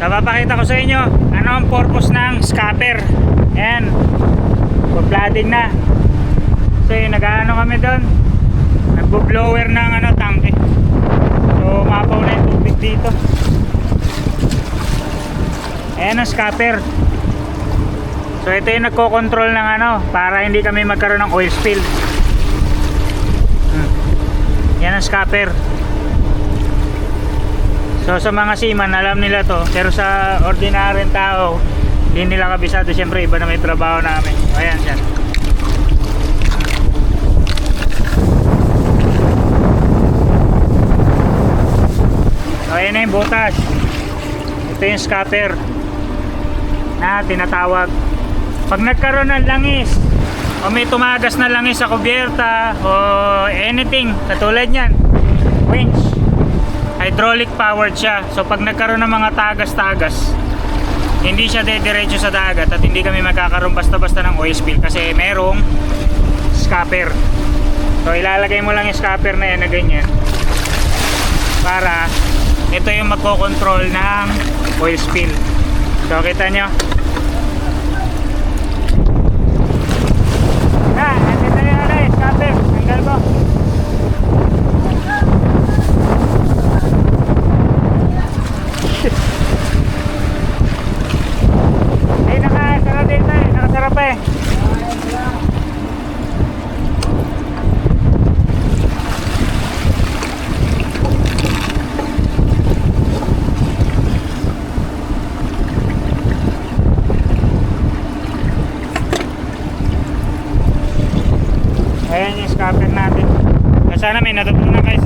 Papakita ko sa inyo ano ang purpose ng scupper. Ayan, pa-flooding na. So yung nag-ano kami doon, nagbo-blower ng tangke. So mapaw na yung tubig dito. Ayan ang scupper. So ito yung nagko-control ng para hindi kami magkaroon ng oil spill. Yan ang scupper. So sa mga seaman alam nila to, pero sa ordinaryong tao hindi nila kabisado. Siyempre iba na may trabaho namin. Ayan yan. So ayan na yung butas. Ito yung scupper na tinatawag. Pag nagkaroon ng langis o may tumagas na langis sa kubyerta o anything katulad yan, winch, hydraulic powered siya. So pag nagkaroon ng mga tagas-tagas, hindi siya dediretso sa dagat at hindi kami magkakaroon basta-basta ng oil spill kasi merong scupper. So ilalagay mo lang yung scupper na yan na ganyan para ito yung magkocontrol ng oil spill. So kita nyo, nandito yung scupper. Tanggal ko. Nakasara din tayo, nakasara pa eh. Ayan yung scupper natin. Sana may natutunan kayo